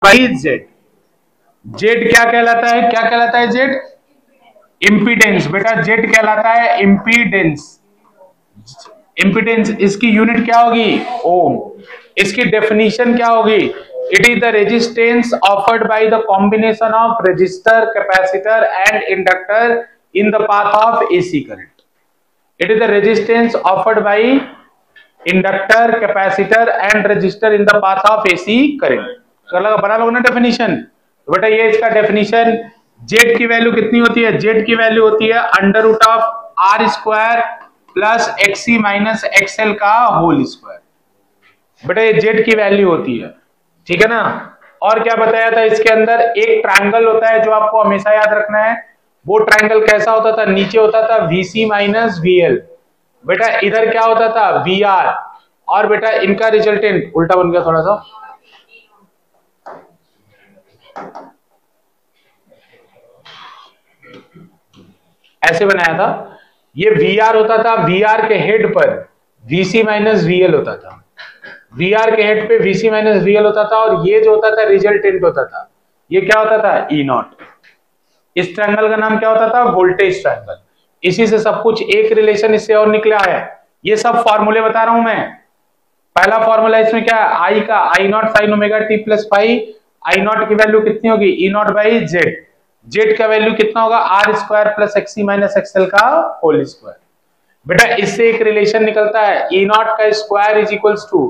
By Z. Z क्या कहलाता है, क्या कहलाता है जेड? इम्पीडेंस। बेटा जेड कहलाता है इम्पीडेंस। इम्पीडेंस इसकी यूनिट क्या होगी? ओम। इसकी डेफिनेशन क्या होगी? It is the resistance offered by the combination of resistor, capacitor and inductor in the path of AC current. It is the resistance offered by inductor, capacitor and resistor in the path of AC current. बना लोगे ना definition? तो बेटा ये इसका definition, Z की value कितनी होती है? जेड की वैल्यू होती है under root of R square plus XC minus XL का होल स्क्वायर। बेटा ये जेड की वैल्यू होती है, ठीक है ना। और क्या बताया था इसके अंदर? एक ट्रायंगल होता है जो आपको हमेशा याद रखना है। वो ट्रायंगल कैसा होता था? नीचे होता था VC माइनस VL। बेटा इधर क्या होता था? VR। और बेटा इनका रिजल्टेंट उल्टा बन गया थोड़ा सा, ऐसे बनाया था। ये VR होता था, VR के हेड पर VC माइनस VL होता था। VR के हेड पे VC माइनस VL होता था, और ये जो होता था रिजल्टेंट होता था, ये क्या होता था? E not. इस ट्रायंगल का नाम क्या होता था? Voltage triangle. इसी से सब कुछ, एक रिलेशन इससे और निकला है। ये सब फॉर्मूले बता रहा हूं मैं। पहला फॉर्मूला इसमें क्या है? आई का, I naught sine omega t plus five. I naught की वैल्यू कितनी होगी? E naught by Z. Z का वैल्यू कितना होगा? R square plus XC minus XL का होल स्क्वायर। बेटा इससे एक रिलेशन निकलता है, ई नॉट का square is equals to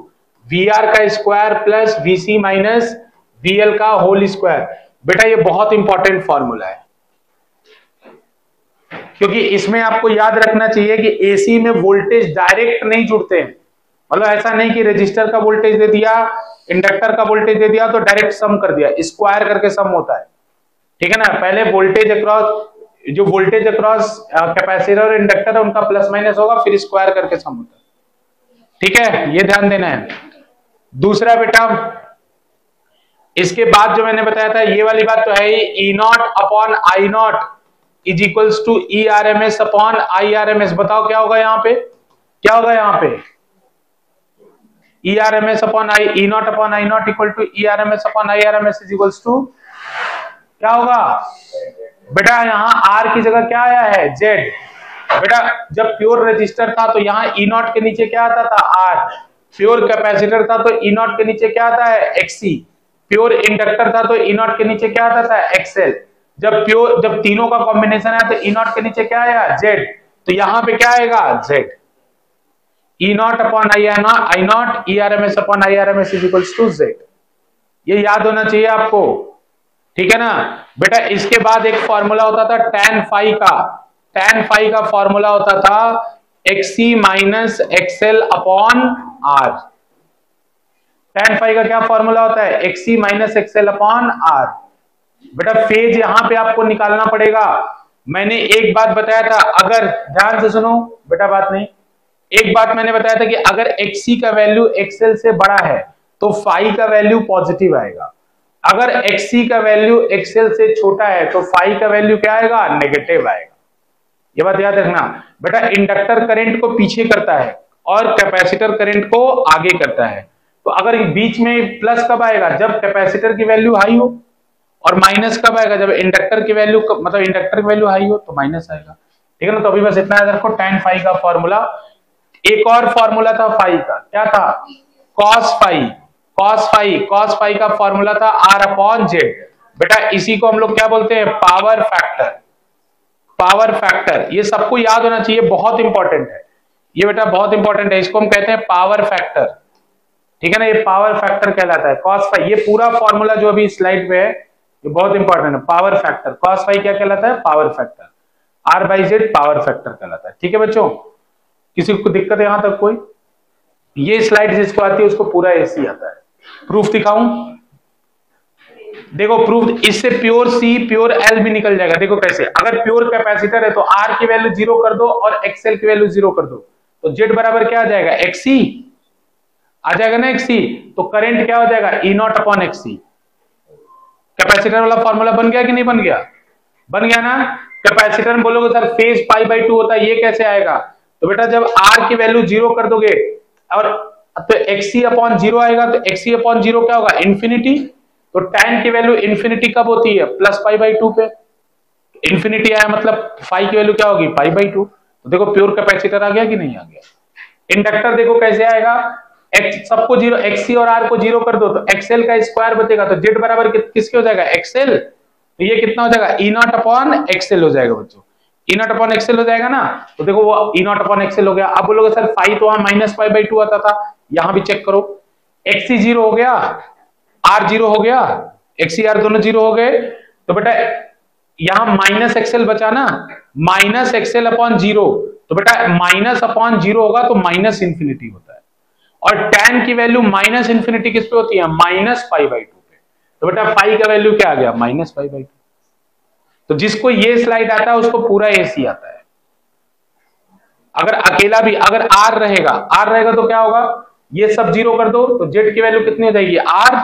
V R का square plus VC minus VL का होल स्क्वायर। बेटा ये बहुत इंपॉर्टेंट फॉर्मूला है, क्योंकि इसमें आपको याद रखना चाहिए कि एसी में वोल्टेज डायरेक्ट नहीं जुड़ते हैं। मतलब ऐसा नहीं कि रजिस्टर का वोल्टेज दे दिया, इंडक्टर का वोल्टेज दे दिया तो डायरेक्ट सम कर दिया, स्क्वायर करके सम होता है, ठीक है ना। पहले वोल्टेज अक्रॉस, जो वोल्टेज अक्रॉस कैपेसिटर और इंडक्टर है उनका प्लस माइनस होगा, फिर स्क्वायर करके सम होता है, ठीक है, ये ध्यान देना है। दूसरा बेटा, इसके बाद जो मैंने बताया था ये वाली बात तो है ही, E naught upon I naught is equals to E R M S upon I R M S. बताओ क्या होगा यहाँ पे? क्या होगा यहाँ पे? E R M S upon I, E naught upon I naught equal to E R M S upon I R M S is equals to क्या होगा? बेटा यहाँ आर की जगह क्या आया है? जेड। बेटा जब प्योर रजिस्टर था तो यहाँ ई नॉट के नीचे क्या आता था? आर। प्योर कैपेसिटर था तो ई नॉट के नीचे क्या आता है? एक्सी। प्योर इंडक्टर था तो ई नॉट के नीचे क्या आता था? एक्सएल। जब तीनों का कॉम्बिनेशन है तो ई नॉट के नीचे क्या आया? जेड। तो यहाँ पे क्या आएगा? Z. E naught upon I naught E R M S upon I R M S is equals to Z. ये याद होना चाहिए आपको, ठीक है ना। बेटा इसके बाद एक फॉर्मूला होता था tan फाई का। tan फाई का फॉर्मूला होता था XC minus XL upon R. tan phi का क्या फॉर्मूला होता है? XC minus XL upon R. बेटा फेज यहां पे आपको निकालना पड़ेगा। मैंने एक बात बताया था, अगर ध्यान से सुनो बेटा, बात नहीं, एक बात मैंने बताया था कि अगर एक्सी का वैल्यू एक्सएल से बड़ा है तो फाई का वैल्यू पॉजिटिव आएगा। अगर एक्सी का वैल्यू एक्सएल से छोटा है तो फाई का वैल्यू क्या आएगा? नेगेटिव आएगा। ये बात याद रखना। बेटा इंडक्टर करंट को पीछे करता है और कैपेसिटर करंट को आगे करता है। तो अगर बीच में प्लस कब आएगा? जब कैपेसिटर की वैल्यू हाई हो, और माइनस कब आएगा? जब इंडक्टर की वैल्यू, मतलब इंडक्टर की वैल्यू हाई हो तो माइनस आएगा, ठीक है ना। तो अभी बस इतना याद रखो, tan फाई का फॉर्मूला। एक और फॉर्मूला था फाई का, क्या था? cos phi. cos फाई का फॉर्मूला था R अपॉन जेड। बेटा इसी को हम लोग क्या बोलते हैं? Power factor. पावर फैक्टर, ये सबको याद होना चाहिए, बहुत इंपॉर्टेंट है ये बेटा, बहुत इंपॉर्टेंट है। इसको हम कहते हैं पावर फैक्टर, ठीक है ना। ये पावर फैक्टर कहलाता है cos फाई। ये पूरा फॉर्मूला जो अभी स्लाइड पे है ये बहुत इंपॉर्टेंट है। पावर फैक्टर, cos फाई क्या कहलाता है? Power factor. R by Z power factor कहलाता है, ठीक है बच्चों। किसी को दिक्कत है यहां तक कोई? ये स्लाइड जिसको आती है उसको पूरा ऐसी आता है। प्रूफ दिखाऊं? देखो प्रूफ, इससे प्योर सी प्योर एल भी निकल जाएगा। देखो कैसे, अगर प्योर कैपेसिटर है तो आर की वैल्यू 0 कर दो और एक्सएल की वैल्यू 0 कर दो, तो जेड बराबर क्या आ जाएगा? एक्सी आ जाएगा ना, एक्सी। तो करंट क्या हो जाएगा? ई नॉट अपॉन एक्सी। कैपेसिटर वाला फॉर्मूला बन गया कि नहीं बन गया? बन गया ना। कैपेसिटर में बोलोगे सर फेज पाई बाई 2 होता है, ये कैसे आएगा? तो बेटा जब आर की वैल्यू 0 कर दोगे और तो एक्सी अपॉन 0 आएगा, तो एक्सी अपॉन 0 क्या होगा? इंफिनिटी। तो tan की वैल्यू इन्फिनिटी कब होती है? प्लस पाई बाई 2 पे। इन्फिनिटी आया मतलब फाई की वैल्यू क्या होगी? Pi by 2। तो देखो प्योर कैपेसिटर आ गया कि नहीं आ गया। इंडक्टर देखो कैसे आएगा, एक्स सबको जीरो, एक्सी और आर को जीरो कर दो तो एक्सएल का स्क्वायर बचेगा, तो जेड बराबर किसके हो जाएगा? एक्सएल। तो ये कितना हो जाएगा? ई नॉट अपॉन एक्सएल हो जाएगा बच्चों। ई नॉट अपॉन एक्सएल हो जाएगा ना, तो देखो वो ई नॉट अपॉन एक्सएल हो गया। अब बोलोगे सर फाई तो वहां माइनस पाई बाई 2 आता था, यहां भी चेक करो, एक्सी जीरो हो गया, आर जीरो हो गया, एक्सी आर दोनों जीरो हो गए, तो बेटा यहां माइनस एक्सएल बचा ना, माइनस एक्सएल अपॉन जीरो, तो बेटा माइनस अपॉन जीरो होगा तो माइनस इंफिनिटी होता है, और tan की वैल्यू माइनस इंफिनिटी किस पे होती है? माइनस पाई बाई 2 पे। तो बेटा पाई का वैल्यू क्या आ गया? Minus pi by 2। तो जिसको ये स्लाइड आता है उसको पूरा एसी आता है। अगर अकेला भी, अगर आर रहेगा तो क्या होगा? ये सब जीरो कर दो तो जेड की वैल्यू कितनी हो जाएगी? आर।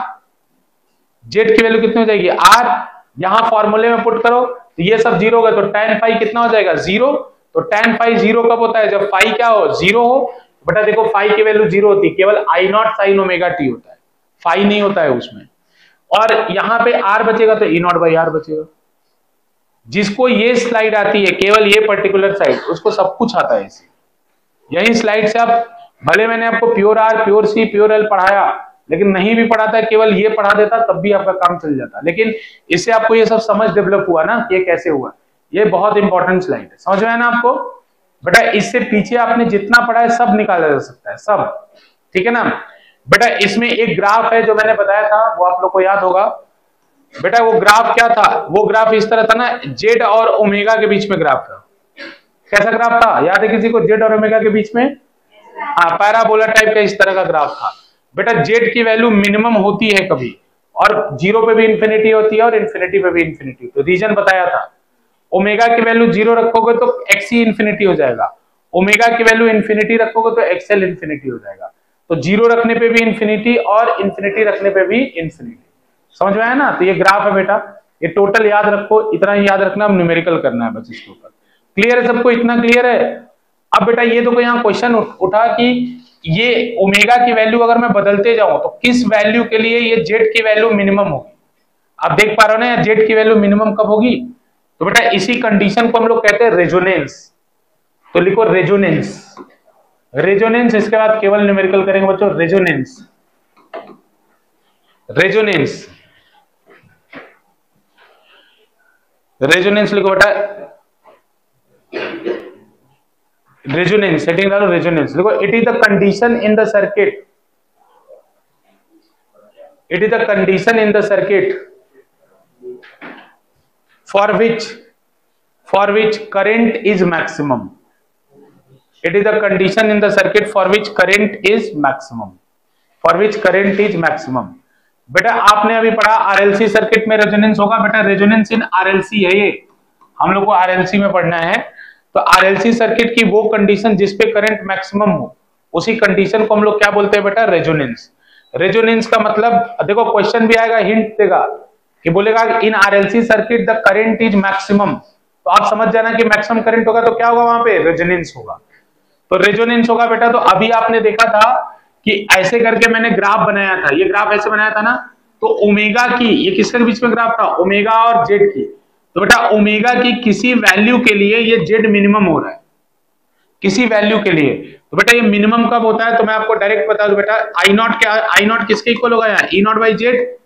जेड की वैल्यू कितनी हो जाएगी? आर। यहां फॉर्मूले में पुट करो तो ये सब जीरो हो गए, तो tan फाई कितना हो जाएगा? जीरो। तो tan फाई जीरो कब होता है? जब फाई क्या हो? जीरो हो। बेटा देखो फाई की वैल्यू जीरो होती है, केवल आई नॉट साइन ओमेगा टी होता है, फाई नहीं होता है उसमें। और यहां पे आर बचेगा तो ई नॉट बाई आर बचेगा। जिसको ये स्लाइड आती है, केवल ये पर्टिकुलर साइड, उसको सब कुछ आता है इसी। यही स्लाइड से आप, भले मैंने आपको pure R, pure C, pure L पढ़ाया, लेकिन नहीं भी पढ़ाता, केवल ये पढ़ा देता तब भी आपका काम चल जाता। लेकिन इससे आपको ये सब समझ डेवलप हुआ ना, ये कैसे हुआ। ये बहुत इंपॉर्टेंट स्लाइड है, समझ में आया ना आपको? बेटा इससे पीछे आपने जितना पढ़ा है सब निकाला जा सकता है, सब, ठीक है ना। बेटा इसमें एक ग्राफ है जो मैंने बताया था, वो आप लोग को याद होगा। बेटा वो ग्राफ क्या था? वो ग्राफ इस तरह था ना, जेड और ओमेगा के बीच में ग्राफ था। कैसा ग्राफ था, याद है किसी को? जेड और ओमेगा के बीच में, हाँ, पैराबोला टाइप का इस तरह का ग्राफ था। बेटा जेड की वैल्यू मिनिमम होती है कभी, और जीरो पे भी इंफिनिटी होती है और इंफिनिटी पे भी इंफिनिटी, तो रीजन बताया था। ओमेगा की वैल्यू जीरो रखोगे तो एक्सी इंफिनिटी हो जाएगा, ओमेगा की वैल्यू इंफिनिटी रखोगे तो एक्सएल इंफिनिटी हो जाएगा। तो जीरो रखने पे भी इंफिनिटी और इंफिनिटी रखने पे भी इंफिनिटी। समझ में आया ना? तो ये ग्राफ है बेटा, ये टोटल याद रखो, इतना ही याद रखना, अब न्यूमेरिकल करना है बस इसके ऊपर। क्लियर है सबको? इतना क्लियर है? अब बेटा ये तो यहाँ क्वेश्चन उठा कि ये ओमेगा की वैल्यू अगर मैं बदलते जाऊं तो किस वैल्यू के लिए ये जेड की वैल्यू मिनिमम होगी। आप देख पा रहे हो ना, जेड की वैल्यू मिनिमम कब होगी? तो बेटा इसी कंडीशन को हम लोग कहते हैं रेजोनेंस। तो लिखो रेजोनेंस, रेजोनेंस, इसके बाद केवल न्यूमेरिकल करेंगे बच्चों। रेजोनेंस, रेजोनेंस, रेजोनेंस लिखो बेटा, रेजोनेंस, सेटिंग डालो, रेजोनेंस लिखो। It is the condition in the circuit, it is the condition in the circuit for which current is maximum. It is the condition in the circuit for which current is maximum, for which current is maximum. बेटा आपने अभी पढ़ा RLC circuit में resonance होगा। बेटा resonance in RLC है, ये हम लोग को आरएलसी में पढ़ना है। तो आरएलसी सर्किट की वो कंडीशन जिसपे करंट मैक्सिमम हो, उसी कंडीशन को हम लोग क्या बोलते हैं बेटा? रेजोनेंस। रेजोनेंस का मतलब देखो क्वेश्चन भी आएगा, हिंट देगा कि बोलेगा in RLC circuit the current is maximum, तो आप समझ जाना कि मैक्सिमम करंट होगा तो क्या होगा वहां पे? रेजोनेंस होगा। तो रेजोनेंस होगा बेटा। तो अभी आपने देखा था कि ऐसे करके मैंने ग्राफ बनाया था, ये ग्राफ ऐसे बनाया था ना, तो ओमेगा की, ये किसके बीच में ग्राफ था? ओमेगा और जेड की। तो बेटा ओमेगा की किसी वैल्यू के लिए ये जेड मिनिमम हो रहा है, किसी वैल्यू के लिए। तो बेटा ये मिनिमम कब होता है? तो मैं आपको डायरेक्ट बता दूं बेटा, आई नॉट क्या, आई नॉट किसके इक्वल होगा यहाँ? E naught by Z,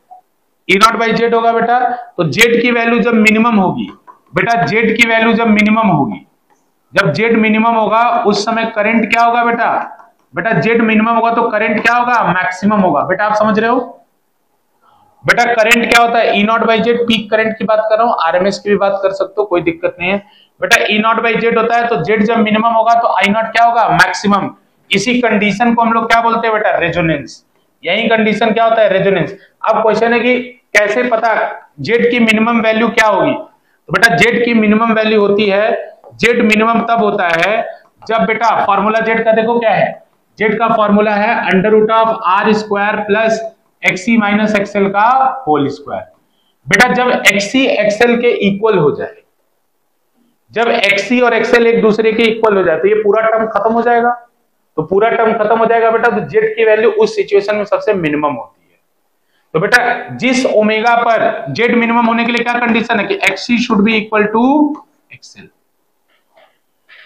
E naught by Z होगा बेटा। तो जेड की वैल्यू जब मिनिमम होगी बेटा, जेड की वैल्यू जब मिनिमम होगी, जब जेड मिनिमम होगा उस समय करंट क्या होगा बेटा? बेटा जेड मिनिमम होगा तो करंट क्या होगा? मैक्सिमम होगा। बेटा आप समझ रहे हो? बेटा करंट क्या होता है? E naught by Z, peak current की बात कर रहा हूं, आरएमएस की भी बात कर सकते हो, कोई दिक्कत नहीं है। बेटा ई नॉट बाई जेड होता है, तो जेड जब मिनिमम होगा तो आई नॉट क्या होगा? मैक्सिमम। इसी कंडीशन को हम लोग क्या बोलते हैं बेटा? रेजोनेंस। यही कंडीशन क्या होता है? रेजोनेंस। अब क्वेश्चन है कि कैसे पता जेड की मिनिमम वैल्यू क्या होगी? तो बेटा जेड की मिनिमम वैल्यू होती है, जेड मिनिमम तब होता है जब बेटा फॉर्मूला जेड का देखो क्या है? जेड का फॉर्मूला है under root of R square plus XC minus XL का होल स्क्वायर। बेटा जब एक्सी एक्सएल के इक्वल हो जाए, जब एक्सी और एक्सएल एक दूसरे के इक्वल हो जाए तो ये पूरा टर्म खत्म हो जाएगा। तो पूरा टर्म खत्म हो जाएगा बेटा, तो जेड की वैल्यू उस सिचुएशन में सबसे मिनिमम होती है। तो बेटा जिस ओमेगा पर जेड मिनिमम होने के लिए क्या कंडीशन है कि XC should be equal to XL.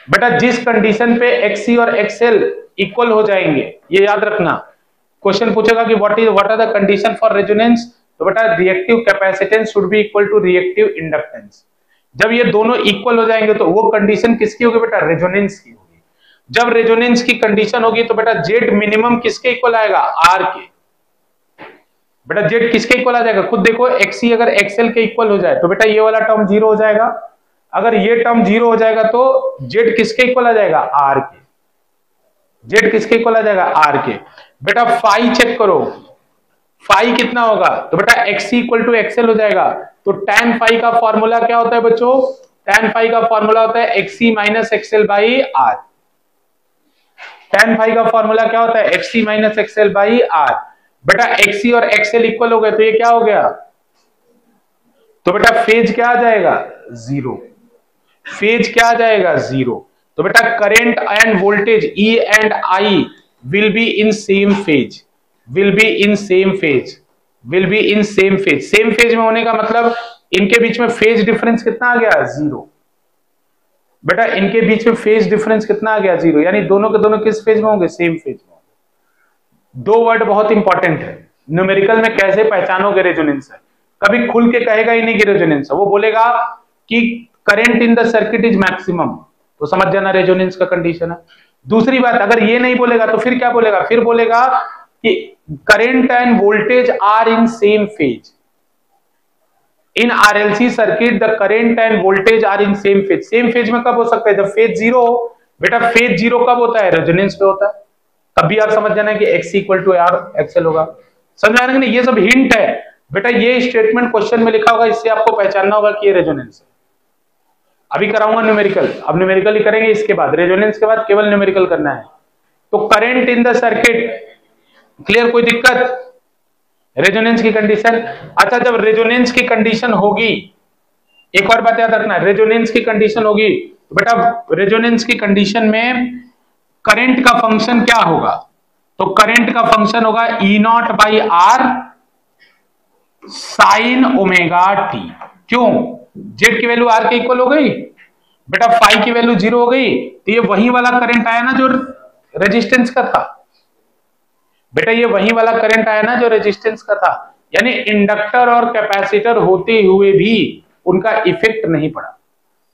बेटा जिस कंडीशन पे एक्सी और एक्सएल इक्वल हो जाएंगे, ये याद रखना, क्वेश्चन पूछेगा कि what are the condition for resonance, तो बेटा reactive capacitance should be equal to reactive inductance. जब ये दोनों इक्वल हो जाएंगे तो वो कंडीशन किसकी होगी बेटा, रेजोनेंस की होगी। जब रेजोनेंस की कंडीशन होगी तो बेटा जेड मिनिमम किसके इक्वल आएगा, आर के। बेटा जेड किसके इक्वल आ जाएगा, खुद देखो, एक्सी अगर एक्सएल के इक्वल हो जाए तो बेटा ये वाला टर्म जीरो हो जाएगा, अगर ये टर्म जीरो हो जाएगा तो जेड किसके इक्वल आ जाएगा, आर के। जेड किसके इक्वल आ जाएगा, आर के। बेटा फाई चेक करो, फाई कितना होगा, तो बेटा एक्सी इक्वल टू एक्सएल हो जाएगा। तो tan फाई का फॉर्मूला क्या होता है बच्चों, tan फाई का फॉर्मूला होता है XC minus XL by R. tan phi का फॉर्मूला क्या होता है, XC minus XL by R. बेटा एक्सी और एक्सएल इक्वल हो गए तो ये क्या हो गया, तो बेटा फेज क्या आ जाएगा, जीरो। फेज क्या आ जाएगा, जीरो। तो बेटा current and voltage E and I will be in same phase, will be in same phase, will be in same phase. Same phase में होने का मतलब इनके बीच में फेज डिफरेंस कितना आ गया, जीरो। बेटा इनके बीच में फेज डिफरेंस कितना आ गया, जीरो, यानी दोनों के दोनों किस फेज में होंगे, सेम फेज में। दो वर्ड बहुत इंपॉर्टेंट है, न्यूमेरिकल में कैसे पहचानोगे रेजोनेंस है, कभी खुल के कहेगा ही नहीं कि रेजोनेंस है, वो बोलेगा कि current in the circuit is maximum, तो समझ जाना रेजोनेंस का कंडीशन है। दूसरी बात, अगर ये नहीं बोलेगा तो फिर क्या बोलेगा, फिर बोलेगा कि current and voltage are in same phase. In RLC circuit the current and voltage are in same phase. Same phase में कब हो सकता है, जब फेज जीरो हो। बेटा फेज जीरो कब होता है, रेजोनेंस पे होता है। तब भी आप समझ जाना कि X equal to R XL होगा। समझ आना कि नहीं, ये सब हिंट है बेटा, ये स्टेटमेंट क्वेश्चन में लिखा होगा, इससे आपको पहचानना होगा कि ये रेजोनेंस है। अभी कराऊंगा न्यूमेरिकल, अब न्यूमेरिकल ही करेंगे, इसके बाद रेजोनेंस के बाद केवल न्यूमेरिकल करना है। तो current in the circuit, clear, कोई दिक्कत, रेजोनेंस की कंडीशन। अच्छा जब रेजोनेंस की कंडीशन होगी, एक और बात याद रखना, रेजोनेंस की कंडीशन होगी तो बेटा रेजोनेंस की कंडीशन में करंट का फंक्शन क्या होगा, तो करंट का फंक्शन होगा E naught by R sine omega t. क्यों, जेड की वैल्यू आर के इक्वल हो गई, बेटा फाई की वैल्यू जीरो हो गई, तो ये वही वाला करंट आया ना जो रेजिस्टेंस का था। बेटा ये वही वाला करंट आया ना जो रेजिस्टेंस का था, यानी इंडक्टर और कैपेसिटर होते हुए भी उनका इफेक्ट नहीं पड़ा।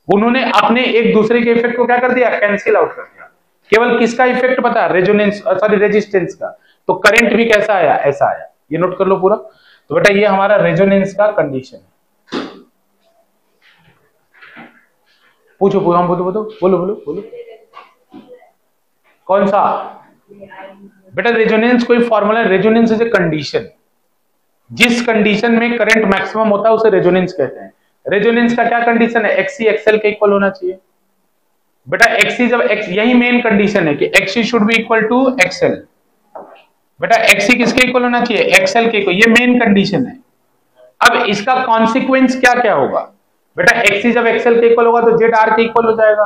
उन्होंने अपने एक दूसरे के इफेक्ट को क्या कर दिया, कैंसिल आउट कर दिया। केवल किसका इफेक्ट पता, रेजोनेंस, सॉरी रेजिस्टेंस का। तो करंट भी कैसा आया, ऐसा आया। ये नोट कर लो पूरा। तो बेटा ये हमारा रेजोनेंस का कंडीशन है। पूछो पूछो, हम बोलो बोलो बोलो बोलो, कौन सा बेटा, रेजोनेंस कोई formula, resonance is a condition. जिस कंडीशन में करंट मैक्सिमम होता है उसे रेजोनेंस कहते हैं। रेजोनेंस का क्या कंडीशन है, एक्सी एक्सएल के इक्वल होना चाहिए। बेटा एक्सी जब एक्स, यही मेन कंडीशन है कि XC should be equal to XL. बेटा एक्सी किसके इक्वल होना चाहिए, एक्सएल के इक्वल, ये मेन कंडीशन है। अब इसका कॉन्सिक्वेंस क्या क्या होगा, बेटा एक्सी जब एक्सएल के इक्वल होगा तो जेड आर के इक्वल हो जाएगा।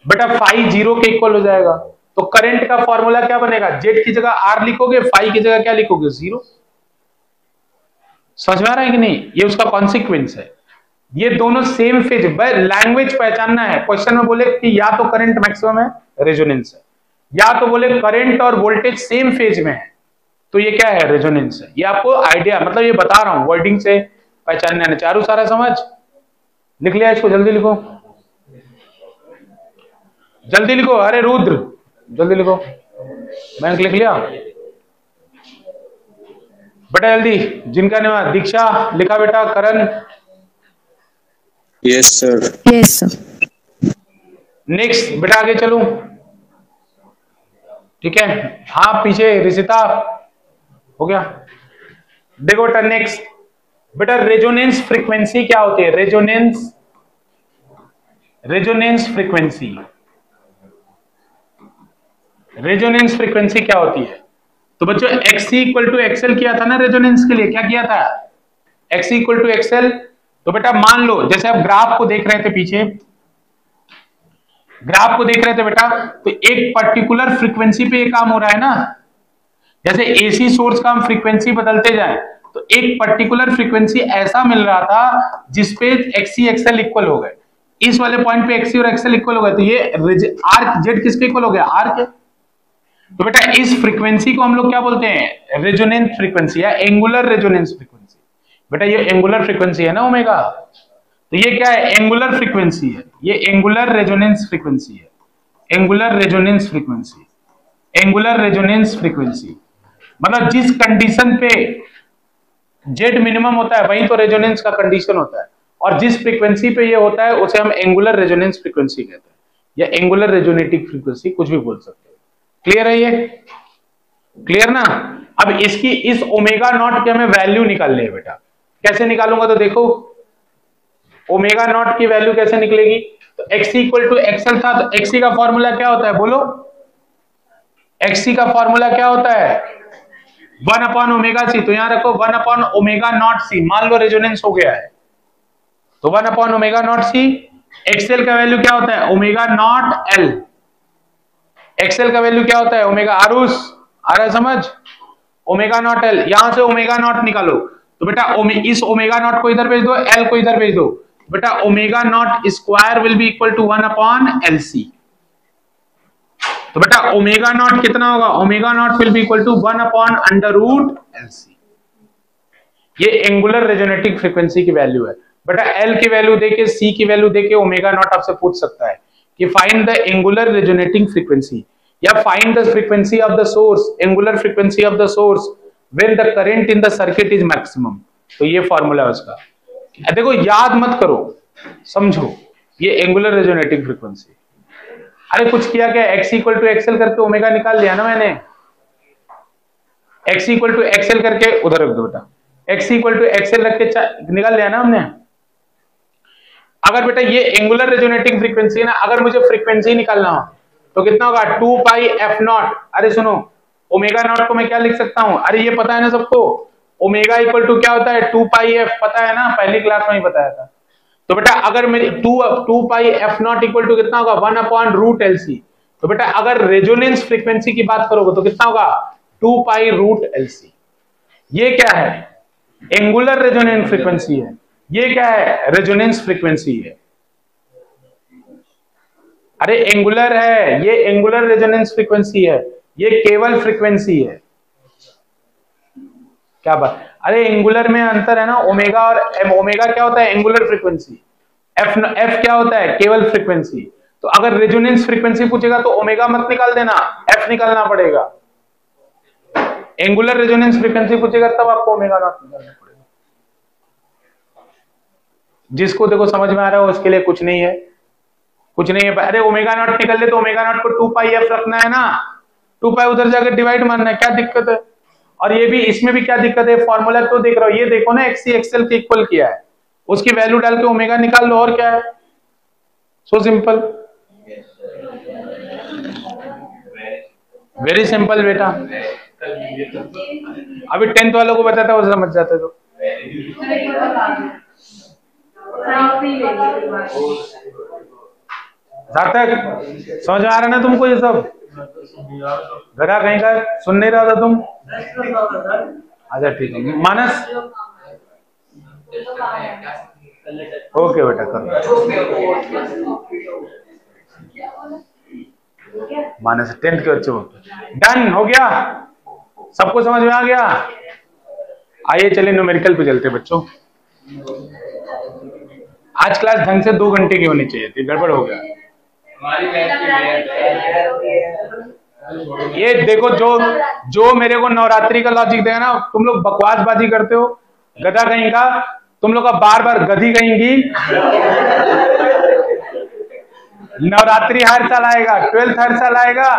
बेटा फाई जीरो के इक्वल हो जाएगा, तो करंट का फॉर्मूला क्या बनेगा, जेड की जगह आर लिखोगे, फाई की जगह क्या लिखोगे, जीरो। समझ में आ रहा है कि नहीं, ये उसका कॉन्सिक्वेंस है। ये दोनों सेम फेज, लैंग्वेज पहचानना है। क्वेश्चन में बोले कि या तो करंट मैक्सिमम है, रेजोनेंस है, या तो बोले करंट और वोल्टेज सेम फेज में है, तो ये क्या है, रेजोनेंस है। ये आपको आइडिया, मतलब ये बता रहा हूं, वर्डिंग से पहचानना है। चारू सारा समझ लिख लिया, इसको जल्दी लिखो, जल्दी लिखो। अरे रुद्र जल्दी लिखो, मैंने लिख लिया बेटा, जल्दी। जिनका नाम दीक्षा लिखा बेटा, Karan, yes sir, yes sir. Next बेटा आगे चलूं, ठीक है, हाँ पीछे रिसिता हो गया। देखो बेटा नेक्स्ट, बेटा रेजोनेंस फ्रीक्वेंसी क्या होती है, resonance, resonance frequency, resonance frequency क्या होती है। तो बच्चों एक्सी इक्वल टू एक्सएल किया था ना रेजोनेंस के लिए, क्या किया था, एक्सी इक्वल टू एक्सएल। तो बेटा मान लो जैसे आप ग्राफ को देख रहे थे, पीछे ग्राफ को देख रहे थे बेटा, तो एक पर्टिकुलर फ्रीक्वेंसी पे ये काम हो रहा है ना। जैसे एसी सोर्स का हम फ्रीक्वेंसी बदलते जाए तो एक पर्टिकुलर फ्रीक्वेंसी ऐसा मिल रहा था जिसपे एक्सी एक्सएल इक्वल हो गए, इस वाले पॉइंट पे एक्सी और एक्सएल इक्वल हो गए, तो ये आर जेड किसके इक्वल हो गया, आर के। तो बेटा इस फ्रीक्वेंसी को हम लोग क्या बोलते हैं, रेजोनेंस फ्रीक्वेंसी या एंगुलर रेजोनेंस फ्रीक्वेंसी। बेटा ये एंगुलर फ्रीक्वेंसी है ना ओमेगा, तो ये क्या है, एंगुलर फ्रीक्वेंसी है, ये एंगुलर रेजोनेंस फ्रीक्वेंसी है, angular resonance frequency, angular resonance frequency. मतलब जिस कंडीशन पे जेड मिनिमम होता है वही तो रेजोनेंस का कंडीशन होता है, और जिस फ्रीक्वेंसी पे ये होता है उसे हम एंगुलर रेजोनेंस फ्रीक्वेंसी कहते हैं, या एंगुलर रेजोनेटिंग फ्रीक्वेंसी, कुछ भी बोल सकते हैं। क्लियर है ये, क्लियर ना। अब इसकी इस ओमेगा नॉट की हमें वैल्यू निकालनी है बेटा, कैसे निकालूंगा, तो देखो ओमेगा नॉट की वैल्यू कैसे निकलेगी, तो एक्सी इक्वल टू एक्सएल था, तो एक्सी का फॉर्मूला क्या होता है बोलो, एक्सी का फॉर्मूला क्या होता है, 1 अपॉन ओमेगा सी। तो यहां रखो 1 अपॉन ओमेगा नॉट सी, मान लो रेजोनेंस हो गया है, तो 1 upon omega naught C. XL का वैल्यू क्या होता है, ओमेगा नॉट एल, एक्सएल का वैल्यू क्या होता है, ओमेगा, आरुष आ रहा है समझ, ओमेगा नॉट एल। यहां से ओमेगा नॉट निकालो, तो बेटा इस ओमेगा नॉट को इधर भेज दो, एल को इधर भेज दो, बेटा omega naught square will be equal to 1 upon L C. तो बेटा ओमेगा नॉट कितना होगा, omega naught will be equal to 1 upon under root L C. ये एंगुलर रेजोनेटिंग फ्रीक्वेंसी की वैल्यू है। बेटा एल की वैल्यू देके, सी की वैल्यू देके ओमेगा नॉट आपसे पूछ सकता है कि find the angular resonating frequency, या find the frequency of the source, angular frequency of the source when the current in the circuit is maximum. तो ये फॉर्मूला है उसका। देखो याद मत करो, समझो, ये एंगुलर रेजोनेटिंग फ्रीक्वेंसी। अरे कुछ किया क्या, एक्स इक्वल टू एक्सएल करके ओमेगा निकाल लिया ना मैंने, एक्स इक्वल टू एक्सएल करके उधर रख दो बेटा, एक्स इक्वल टू एक्सएल रख के निकाल लिया ना हमने। अगर बेटा ये एंगुलर रेजोनेटिंग फ्रीक्वेंसी है ना, अगर मुझे फ्रीक्वेंसी निकालना हो तो कितना होगा, 2 पाई एफ नॉट। अरे सुनो, ओमेगा नॉट को मैं क्या लिख सकता हूं, अरे ये पता है ना सबको, ओमेगा इक्वल टू क्या होता है, 2 पाई एफ, पता है ना, पहली क्लास में ही बताया था। तो बेटा अगर मेरी 2 pi F not equal to कितना होगा, 1 अपॉन रूट एल सी। तो बेटा अगर रेजोनेंस फ्रीक्वेंसी की बात करोगे तो कितना होगा, 2 पाई रूट एल सी। ये क्या है, एंगुलर रेजोनेंस फ्रीक्वेंसी है। ये क्या है, रेजोनेंस फ्रीक्वेंसी है। अरे एंगुलर है, ये एंगुलर रेजोनेंस फ्रीक्वेंसी है, ये केवल फ्रीक्वेंसी है। क्या बात, अरे एंगुलर में अंतर है ना, ओमेगा और एम। ओमेगा क्या होता है, एंगुलर फ्रीक्वेंसी, एफ क्या होता है, केवल फ्रीक्वेंसी। तो अगर रेजोनेंस फ्रीक्वेंसी पूछेगा तो ओमेगा मत निकाल देना, एफ निकालना पड़ेगा। एंगुलर रेजोनेंस फ्रीक्वेंसी पूछेगा तब आपको ओमेगा नॉट निकालना पड़ेगा। जिसको देखो समझ में आ रहा है उसके लिए कुछ नहीं है, कुछ नहीं है। अरे ओमेगा नॉट निकल ले तो ओमेगा नॉट को 2 पाई एफ रखना है ना, 2 पाई उधर जाकर डिवाइड मारना है, क्या दिक्कत है। और ये भी, इसमें भी क्या दिक्कत है, फॉर्मूला तो देख रहा हो, ये देखो ना एक्सी एक्सएल के इक्वल किया है, उसकी वैल्यू डाल के ओमेगा निकाल लो, और क्या है, सो सिंपल, वेरी सिंपल बेटा। अभी 10th वालों को बताता वो समझ जाते तो। सार्थक समझ में आ रहा ना तुमको ये सब, गधा कहीं का, सुन नहीं रहा था तुम। अच्छा ठीक है, मानस ओके बेटा करो। मानस 10th के बच्चों डन हो गया, सबको समझ में आ गया। आइए चलिए न्यूमेरिकल पे चलते बच्चों। आज क्लास ढंग से 2 घंटे की होनी चाहिए थी, गड़बड़ हो गया। ये देखो, जो मेरे को नवरात्रि का लॉजिक देगा ना, तुम लोग बकवासबाजी करते हो, गधा कहीं का, तुम लोग का बार बार गधी कहेंगी। नवरात्रि हर साल आएगा, 12th हर साल आएगा,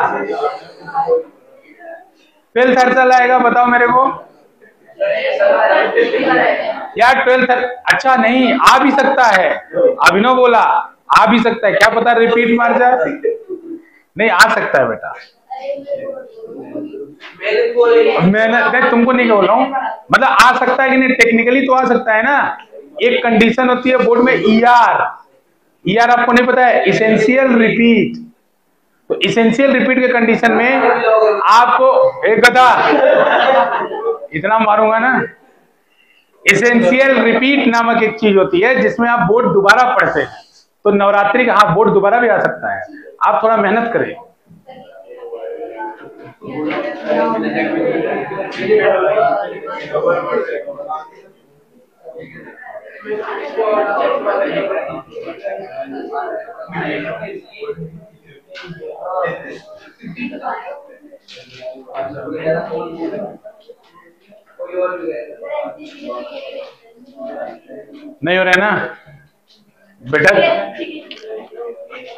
12th हर साल आएगा, बताओ मेरे को यार। 12th अच्छा नहीं आ भी सकता है, अभिनव बोला आ भी सकता है, क्या पता रिपीट मार जाए, नहीं आ सकता है बेटा। मैं तुमको नहीं बोल रहा हूँ, मतलब आ सकता है कि नहीं, टेक्निकली तो आ सकता है ना। एक कंडीशन होती है बोर्ड में ईआर आपको नहीं पता है, इसेंशियल रिपीट। तो इसेंशियल रिपीट के कंडीशन में आपको एक गधा इतना मारूंगा ना, एसेंशियल रिपीट नामक एक चीज होती है जिसमें आप बोर्ड दोबारा पढ़ते हैं। तो नवरात्रि का हाँ बोर्ड दोबारा भी आ सकता है, आप थोड़ा मेहनत करें। नहीं हो रहा है ना बेटा?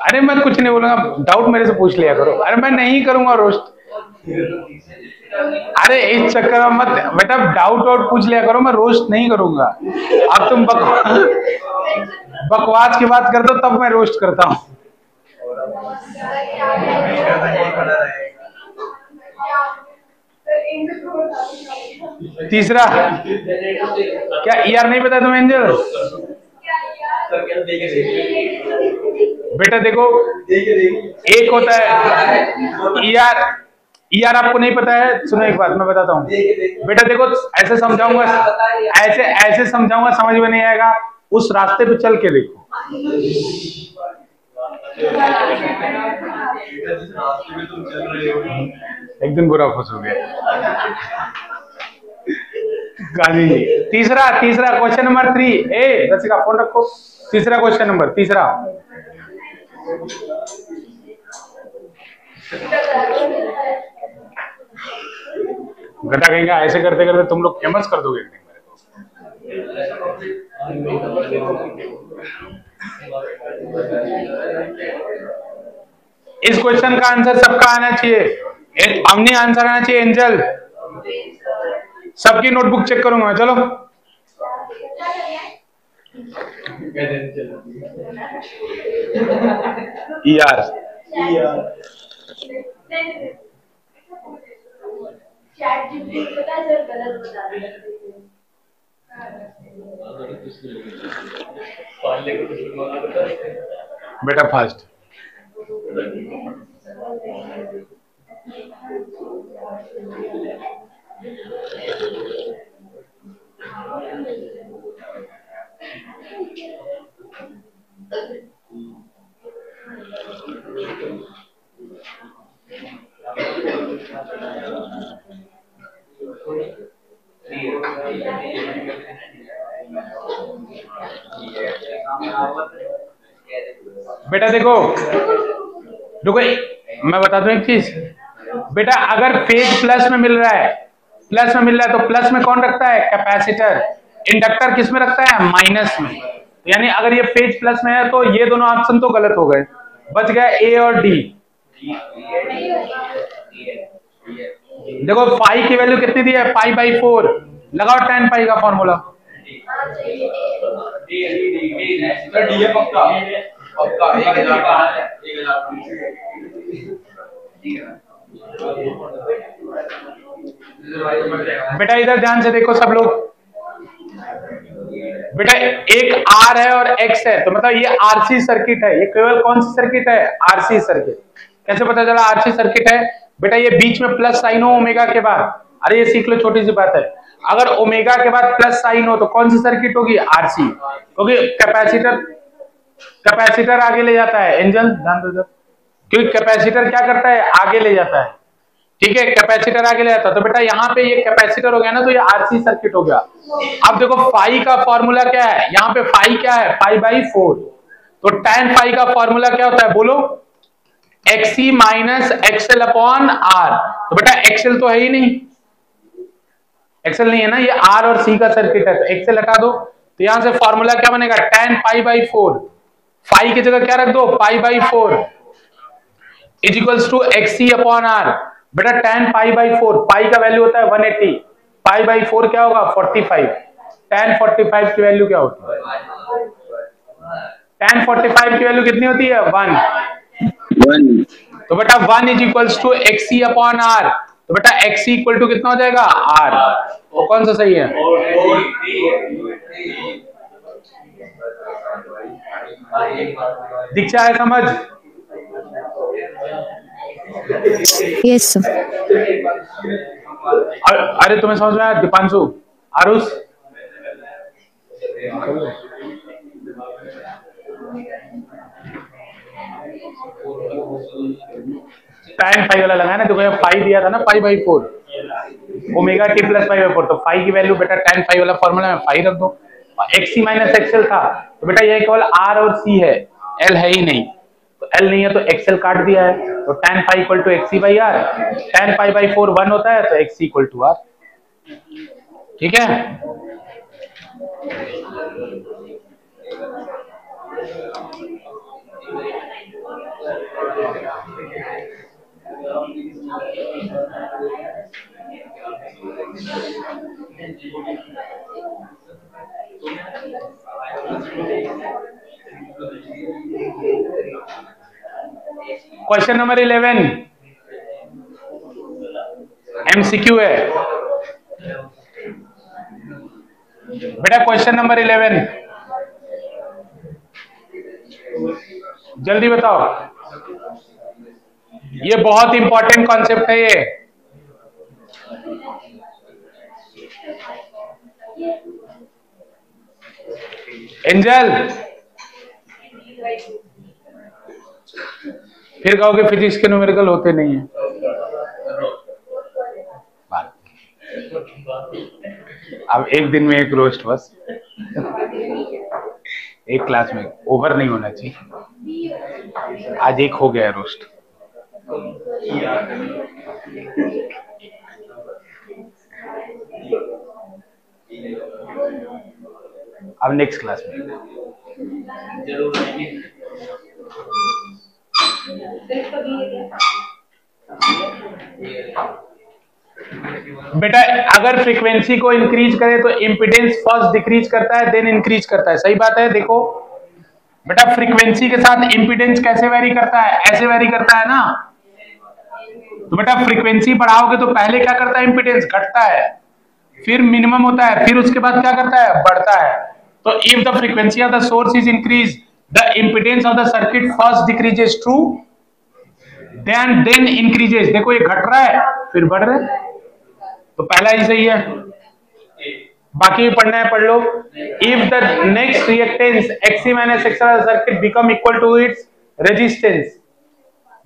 अरे मैं कुछ नहीं बोलूंगा, डाउट मेरे से पूछ लिया करो। अरे मैं नहीं करूंगा रोस्ट। अरे इस चक्कर में मत बेटा, डाउट आउट पूछ लिया करो, मैं रोस्ट नहीं करूंगा। अब तुम बकवास की बात कर दो तब मैं रोस्ट करता हूँ। तीसरा क्या ईआर नहीं पता तुम्हें एंजल? बेटा देखो, एक होता है ईआर। ईआर आपको नहीं पता है? सुनो एक बात मैं बताता हूँ बेटा, देखो ऐसे समझाऊंगा, ऐसे समझाऊंगा, समझ में नहीं आएगा, उस रास्ते पे चल के देखो। एक दिन बुरा खुश हो गया। गांधी जी। तीसरा क्वेश्चन नंबर 3। रसिका फोन रखो। तीसरा क्वेश्चन नंबर, तीसरा गधा कहेंगे ऐसे करते करते तुम लोग फेमस कर दोगे मेरे को। इस क्वेश्चन का आंसर सबका आना चाहिए। हमने आंसर आना चाहिए एंजल। सबकी नोटबुक चेक करूंगा। चलो यार बेटा फास्ट। बेटा देखो मैं बता दूं एक चीज बेटा, अगर फेज प्लस में मिल रहा है, तो प्लस में कौन रखता है? कैपेसिटर। इंडक्टर किस में रखता है? माइनस में। यानी अगर ये फेज प्लस में है तो ये दोनों ऑप्शन तो गलत हो गए, बच गया ए और डी। देखो पाई की वैल्यू कितनी दी है? पाई बाई 4। लगाओ tan पाई का फॉर्मूला। बेटा इधर ध्यान से देखो सब लोग। बेटा एक आर है और एक्स है, तो मतलब ये आरसी सर्किट है। ये केवल कौन सी सर्किट है? RC circuit. कैसे पता चला आरसी सर्किट है? बेटा ये बीच में प्लस साइन हो ओमेगा के बाद। अरे ये सीख लो, छोटी सी बात है। अगर ओमेगा के बाद प्लस साइन हो तो कौन सी सर्किट होगी? आरसी। क्योंकि कैपेसिटर आगे ले जाता है। एंजल ध्यान दो, क्योंकि कैपेसिटर क्या करता है? आगे ले जाता है। ठीक है, कैपेसिटर आगे ले जाता है। तो बेटा यहाँ पे ये कैपेसिटर हो गया ना, तो ये आरसी सर्किट हो गया। अब देखो फाई का फॉर्मूला क्या है? यहाँ पे फाई क्या है? पाई बाई 4। तो tan फाई का फॉर्मूला क्या होता है? बोलो। XC minus XL upon R. तो बेटा एक्सएल तो है ही नहीं, एक्सएल नहीं है ना, ये आर और सी का सर्किट है, तो एक्सएल हटा दो। तो यहां से फॉर्मूला क्या बनेगा? tan pi by 4। फाई की जगह क्या रख दो? Pi by 4 is equals to XC upon R. बेटा tan पाई बाई 4, पाई का वैल्यू होता है 180, पाई बाई 4 क्या होगा? 45। tan 45 की वैल्यू क्या होती है? tan 45 की वैल्यू कितनी होती है? 1। तो बेटा 1 is equals to XC upon R. तो बेटा XC इक्वल टू कितना हो जाएगा? आर। वो कौन सा सही है? दीक्षा है समझ? Yes sir. अरे तुम्हें समझ में आया? दीपांशु, आरुष tan फाइव वाला लगाया ना, तो फाइव दिया था ना 5/4 ओमेगा टी प्लस 5/4, तो फाइव की वैल्यू बेटा tan फाइव वाला फॉर्मूला में फाइव रख दो। एक्सी माइनस एक्सएल था तो बेटा ये केवल आर और सी है, एल है ही नहीं, तो एल नहीं है तो एक्सएल काट दिया है, तो tan five equal to XC by R, tan 5/4 1 होता है तो एक्सी इक्वल टू आर। ठीक है, क्वेश्चन नंबर 11 एमसीक्यू है बेटा। क्वेश्चन नंबर 11 जल्दी बताओ, ये बहुत इंपॉर्टेंट कॉन्सेप्ट है ये। एंजल फिर कहोगे फिजिक्स के न्यूमेरिकल होते नहीं है। अब एक दिन में एक रोस्ट बस, एक क्लास में ओवर नहीं होना चाहिए। आज एक हो गया रोस्ट। अब नेक्स्ट क्लास में बेटा अगर फ्रीक्वेंसी को इंक्रीज करे तो इम्पीडेंस फर्स्ट डिक्रीज करता है देन इंक्रीज करता है, सही बात है। देखो बेटा फ्रीक्वेंसी के साथ इम्पीडेंस कैसे वेरी करता है, ऐसे वेरी करता है ना, तो बेटा फ्रीक्वेंसी बढ़ाओगे तो पहले क्या करता है, इम्पीडेंस घटता है, फिर मिनिमम होता है, फिर उसके बाद क्या करता है, बढ़ता है। तो if the frequency of the source is increase the impedance of the circuit first decreases true then increases. देखो ये घट रहा है फिर बढ़ रहा है, तो पहला ही सही है, बाकी भी पढ़ना है पढ़ लो। If the next reactance XC minus XL circuit become equal to its resistance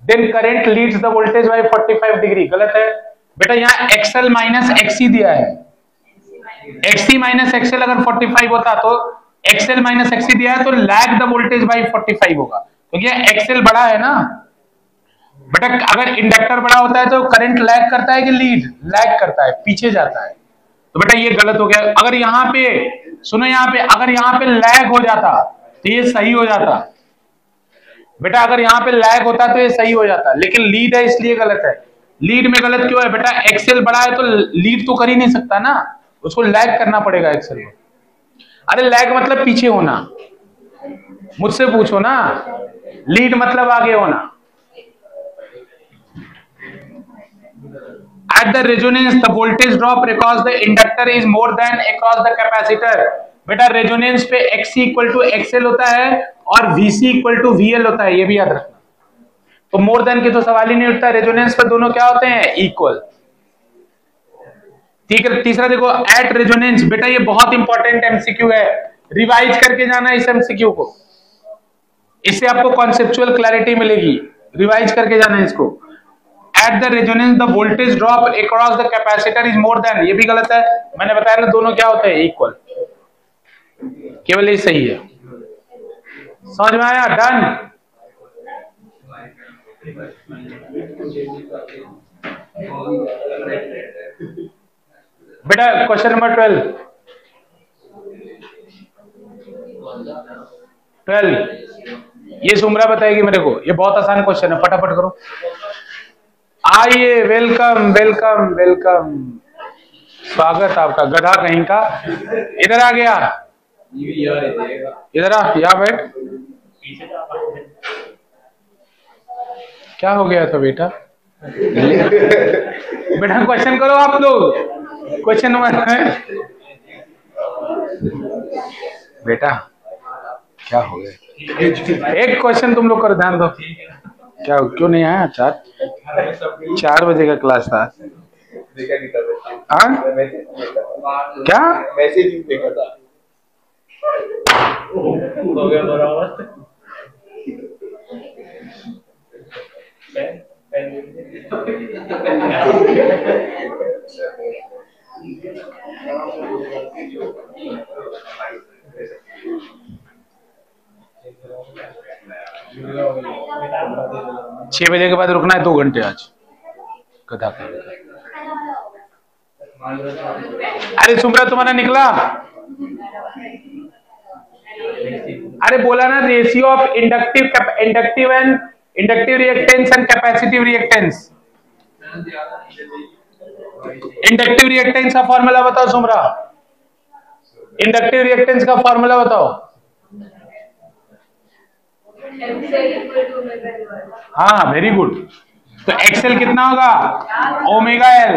then current leads the voltage by 45 degree. गलत है बेटा, यहाँ एक्सएल माइनस एक्सी दिया है, एक्सी माइनस एक्सएल अगर 45 होता तो एक्सएल माइनस एक्सी दिया है तो लैग द वोल्टेज बाय 45 होगा, क्योंकि एक्सएल बड़ा है ना बेटा। अगर इंडक्टर बड़ा होता है तो करंट लैग करता है कि लीड लैग करता है, पीछे जाता है, तो बेटा ये गलत हो गया। अगर यहाँ पे सुनो, यहाँ पे अगर यहाँ पे लैग हो जाता तो ये सही हो जाता बेटा, अगर यहाँ पे लैग होता तो ये सही हो जाता, लेकिन लीड है इसलिए गलत है। लीड में गलत क्यों है बेटा, एक्सेल बड़ा है तो लीड तो कर ही नहीं सकता ना, उसको लैग करना पड़ेगा एक्सेल को। अरे लैग मतलब पीछे होना, मुझसे पूछो ना, लीड मतलब आगे होना। At the resonance, the voltage drop because the inductor is more than across the capacitor। बेटा रेजोनेंस पे XC इक्वल टू XL होता है और VC इक्वल टू VL होता है, ये भी याद रखना। तो मोर देन की तो सवाल ही नहीं उठता, रेजोनेंस पे दोनों क्या होते हैं, इक्वल। ठीक है, तीसरा देखो एट रेजोनेंस, बेटा ये बहुत इंपॉर्टेंट एमसीक्यू है, रिवाइज करके जाना इस एमसीक्यू को, इससे आपको कॉन्सेप्चुअल क्लैरिटी मिलेगी, रिवाइज करके जाना इसको। At the resonance the voltage drop across the capacitor is more than, ये भी गलत है, मैंने बताया ना दोनों क्या होते हैं, इक्वल, केवल ये सही है। समझ में आया, डन। बेटा क्वेश्चन नंबर 12 ये सुमरा बताएगी मेरे को, ये बहुत आसान क्वेश्चन है, फटाफट करो। आइए, वेलकम वेलकम वेलकम, स्वागत आपका, गधा कहीं का। इधर आ गया, इधर आ, यहाँ बैठ। क्या हो गया था बेटा? बेटा क्वेश्चन करो आप लोग, क्वेश्चन नंबर है बेटा, क्या हो गया? एक क्वेश्चन तुम लोग करो, ध्यान दो। क्या क्यों नहीं आया? 4 बजे का क्लास था। क्या मैसेज देखा था? हो गया बराबर। छह बजे के बाद रुकना है 2 घंटे आज। कथा अरे सुमरा तुम्हारा निकला। अरे बोला ना ratio of inductive reactance and capacitive reactance. Inductive reactance का फॉर्मूला बताओ सुमरा। इंडक्टिव रिएक्टेंस का फॉर्मूला बताओ। हाँ वेरी गुड। तो एक्सएल कितना होगा? Omega L.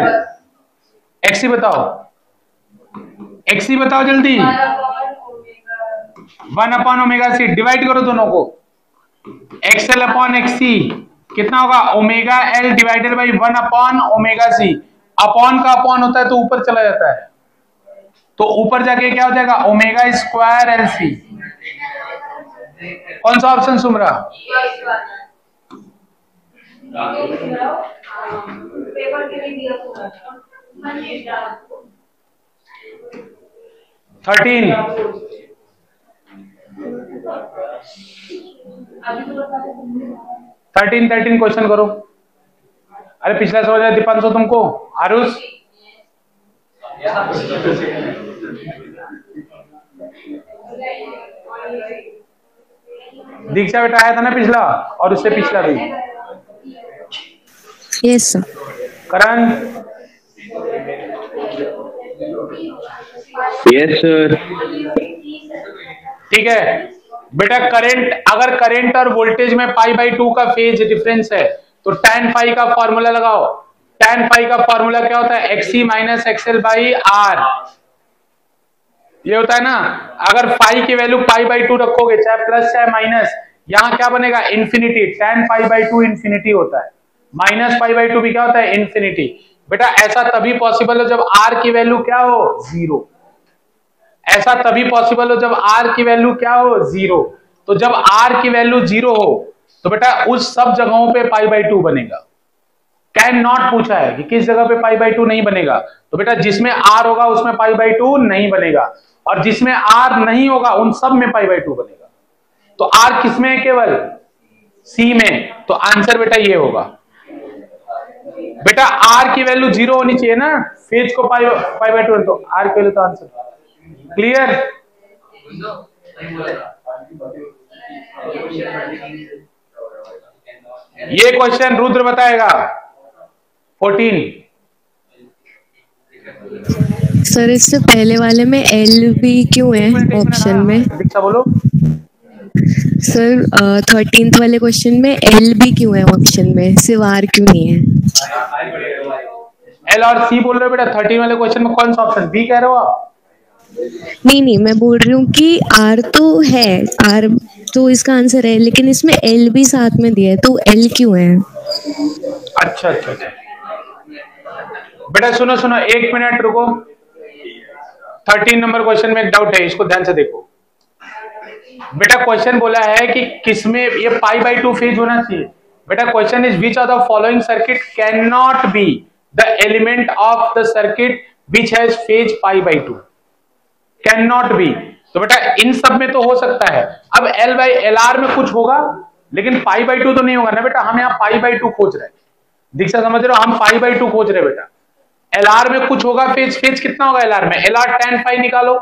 एक्सी बताओ, एक्सी बताओ जल्दी। 1/ओमेगा सी। डिवाइड करो दोनों को। एक्सएल अपॉन एक्सी कितना होगा? ओमेगा एल डिवाइडेड बाई 1/ओमेगा सी। अपॉन का अपॉन होता है तो ऊपर चला जाता है, तो ऊपर जाके क्या हो जाएगा? Omega square L C. कौन सा ऑप्शन सुमरा? 13 क्वेश्चन करो। अरे पिछला समझ आया दीपांशु तुमको? आरुष दीक्षा बेटा आया था ना पिछला, और उससे पिछला भी। Yes sir. Karan? Yes sir. ठीक है बेटा। करंट, अगर करंट और वोल्टेज में π/2 का फेज डिफरेंस है तो tan फाई का फॉर्मूला लगाओ। tan फाई का फॉर्मूला क्या होता है? XC minus XL by R। ये होता है ना। अगर फाई की वैल्यू π/2 रखोगे, चाहे प्लस चाहे माइनस, यहां क्या बनेगा? इंफिनिटी। tan π/2 इंफिनिटी होता है, माइनस π/2 भी क्या होता है? इंफिनिटी। बेटा ऐसा तभी पॉसिबल है जब R की वैल्यू क्या हो? 0। ऐसा तभी पॉसिबल हो जब R की वैल्यू क्या हो? 0। तो जब R की वैल्यू 0 हो तो बेटा उस सब जगहों पे π/2 बनेगा। कैन नॉट पूछा है कि किस जगह पे π/2 नहीं बनेगा, तो बेटा जिसमें R होगा उसमें π/2 नहीं बनेगा, और जिसमें R नहीं होगा उन सब में π/2 बनेगा। तो R किसमें है? केवल C में। तो आंसर बेटा ये होगा। बेटा R की वैल्यू 0 होनी चाहिए ना, फेज को π/2, तो R की वैल्यू तो आंसर। क्लियर? ये क्वेश्चन रुद्र बताएगा। 14 सर इससे पहले वाले में एल भी क्यों है ऑप्शन में? दीक्षा बोलो। सर 13th वाले क्वेश्चन में एल भी क्यों है ऑप्शन में, सिर्फ आर क्यों नहीं है? एल और सी बोल रहे हो बेटा। 13 वाले क्वेश्चन में कौन सा ऑप्शन? बी कह रहे हो आप? नहीं मैं बोल रही हूँ कि आर तो है, आर तो इसका आंसर है, लेकिन इसमें एल भी साथ में दिया है, तो एल क्यों है? अच्छा अच्छा अच्छा बेटा सुनो सुनो, 1 मिनट रुको। 13 नंबर क्वेश्चन में एक डाउट है, इसको ध्यान से देखो। बेटा क्वेश्चन बोला है कि किसमें ये π/2 फेज होना चाहिए। बेटा question is which of the following circuit can not be the element of the circuit which has phase π/2? Can not be. तो बेटा इन सब में तो हो सकता है। अब L/LR में कुछ होगा, लेकिन π/2 तो नहीं होगा ना बेटा। हम यहाँ π/2 खोज रहे हैं। दीक्षा समझ रहे हो? हम π/2 खोज रहे हैं बेटा। LR में कुछ होगा फेज। फेज कितना होगा LR में? LR tan फाई निकालो।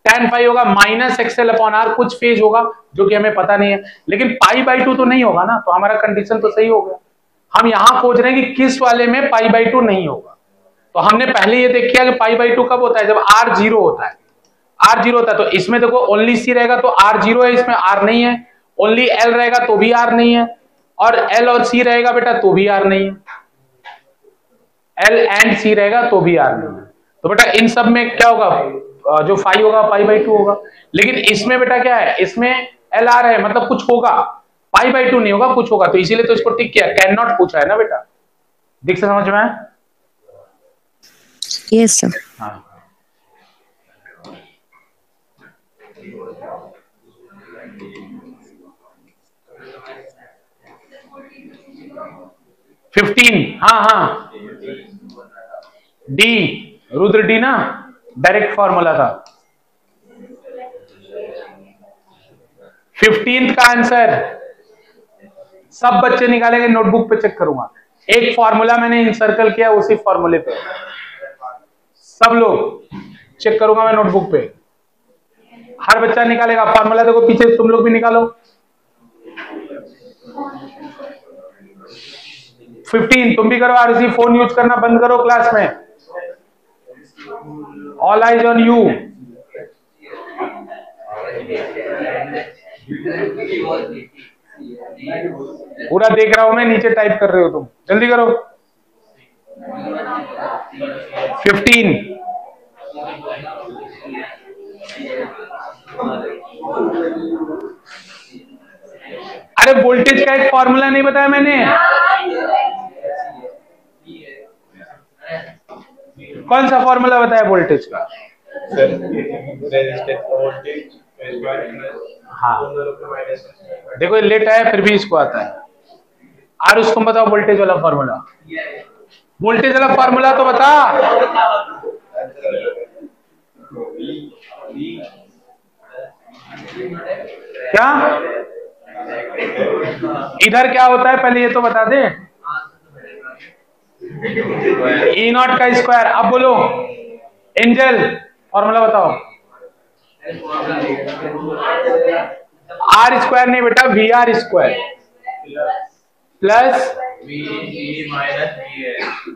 tan फाई होगा माइनस XL अपॉन R। कुछ फेज होगा जो कि हमें पता नहीं है, लेकिन π/2 तो नहीं होगा ना, तो हमारा कंडीशन तो सही हो गया। हम यहां खोज रहे हैं कि किस वाले में π/2 नहीं होगा। तो हमने पहले ये देख किया कि π/2 कब होता है? जब R 0 होता है। R 0 होता है तो इसमें देखो ओनली C रहेगा तो R 0 है, इसमें R नहीं है। ओनली L रहेगा तो भी R नहीं है, और L और C रहेगा बेटा तो भी R नहीं है। L एंड C रहेगा तो भी R नहीं है। तो बेटा इन सब में क्या होगा? जो फाई होगा π/2 होगा। लेकिन इसमें बेटा क्या है? इसमें LR है, मतलब कुछ होगा। π/2 नहीं होगा, कुछ होगा, तो इसीलिए तो इसको टिक किया। कैन नॉट पूछा है ना बेटा। दीक्षा समझ में आया? Yes sir. हाँ 15, हाँ हाँ, डी, रुद्र डी ना, डायरेक्ट फॉर्मूला था। 15th का आंसर सब बच्चे निकालेंगे, नोटबुक पे चेक करूंगा। एक फॉर्मूला मैंने इंसर्कल किया, उसी फॉर्मूले पे सब लोग चेक करूंगा मैं नोटबुक पे। हर बच्चा निकालेगा फॉर्मूला। देखो पीछे तुम लोग भी निकालो। 15 तुम भी करो। आरसी फोन यूज करना बंद करो क्लास में। All eyes on you. पूरा देख रहा हूं मैं, नीचे टाइप कर रहे हो तुम, जल्दी करो। 15। अरे वोल्टेज का एक फॉर्मूला नहीं बताया मैंने। कौन सा फॉर्मूला बताया वोल्टेज का? हाँ देखो ये लेट आया फिर भी इसको आता है। और उसको बताओ वोल्टेज वाला फॉर्मूला। वोल्टेज वाला फॉर्मूला तो बता। क्या इधर क्या होता है पहले ये तो बता दे। ई नॉट का स्क्वायर। अब बोलो एंजल फॉर्मूला बताओ। आर स्क्वायर नहीं बेटा, V R square plus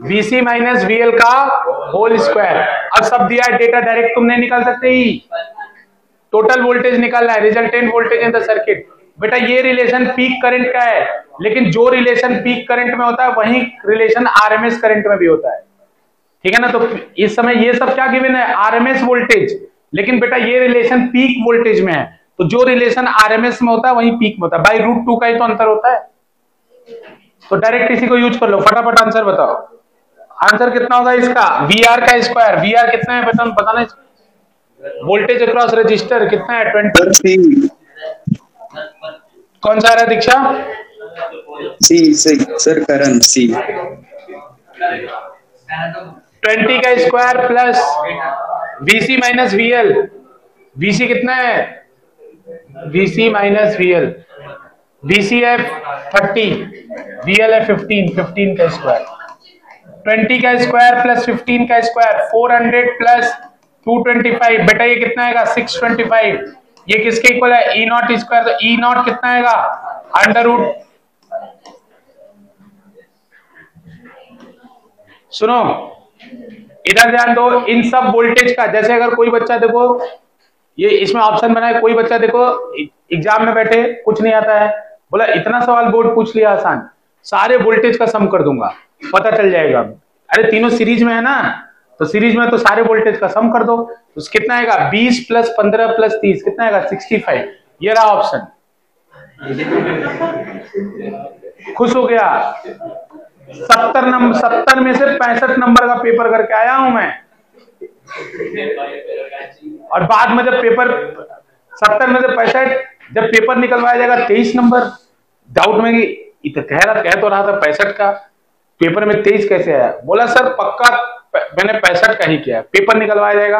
VC minus VL का होल स्क्वायर। अब सब दिया है डेटा, डायरेक्ट तुम नहीं निकाल सकते ही। टोटल वोल्टेज निकालना है, resultant voltage in the circuit. बेटा ये रिलेशन पीक करंट का है, लेकिन जो रिलेशन पीक करंट में होता है वही रिलेशन आरएमएस करंट में भी होता है। ठीक है ना? तो इस समय ये सब क्या गिवन है? RMS voltage. लेकिन बेटा ये रिलेशन पीक वोल्टेज में है, तो जो रिलेशन आरएमएस में होता है वही पीक में होता है। बाई √2 का ही तो अंतर होता है। तो डायरेक्ट इसी को यूज कर लो। फटाफट आंसर बताओ। आंसर कितना होगा इसका? वी आर का स्क्वायर। वी आर कितना है बताना। वोल्टेज अक्रॉस रजिस्टर कितना है? 20। कौन सा आ रहा है दीक्षा? सी सर, करंट सी। 20 का square plus VC minus VL. VC कितना है? VC minus VL. वीसी है 30, वीएल है 15। 15 का स्क्वायर, 20 का स्क्वायर प्लस 15 का स्क्वायर 400 प्लस 225। बेटा ये कितना आएगा? 625। ये किसके इक्वल है? E not square. तो ई नॉट कितना आएगा? √। सुनो इधर ध्यान दो। इन सब वोल्टेज का, जैसे अगर कोई बच्चा देखो ये इसमें ऑप्शन बना है, कोई बच्चा देखो एग्जाम में बैठे कुछ नहीं आता है, बोला इतना सवाल बोर्ड पूछ लिया आसान, सारे वोल्टेज का सम कर दूंगा पता चल जाएगा। अरे तीनों सीरीज में है ना, तो सीरीज में तो सारे वोल्टेज का सम कर दो। तो कितना आएगा? 20 प्लस 15 प्लस 30 कितना आएगा? 65। ये रहा ऑप्शन। खुश हो गया? 70 में से 65 नंबर का पेपर करके आया हूं मैं। और बाद में जब पेपर 70 में से 65, जब पेपर निकलवाया जाएगा 23 नंबर, डाउट में कि कह तो रहा था 65 का, पेपर में 23 कैसे आया? बोला सर पक्का मैंने 65 का ही किया। पेपर निकलवाया जाएगा,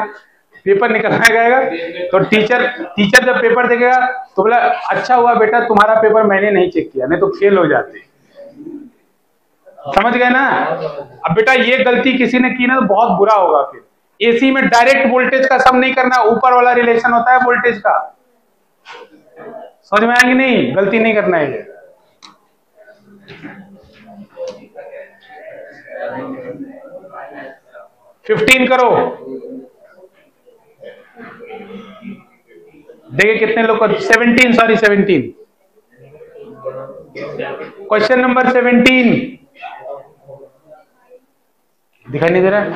पेपर निकलवाया जाएगा तो टीचर जब पेपर देखेगा तो बोला अच्छा हुआ बेटा तुम्हारा पेपर मैंने नहीं चेक किया, नहीं तो फेल हो जाते। समझ गए ना? अब बेटा ये गलती किसी ने की ना तो बहुत बुरा होगा। फिर एसी में डायरेक्ट वोल्टेज का सम नहीं करना, ऊपर वाला रिलेशन होता है वोल्टेज का। समझ में आएंगे? नहीं, गलती नहीं करना है ये। $15 करो, देखिए कितने लोग को 17 क्वेश्चन नंबर 17 दिखाई नहीं दे रहा है?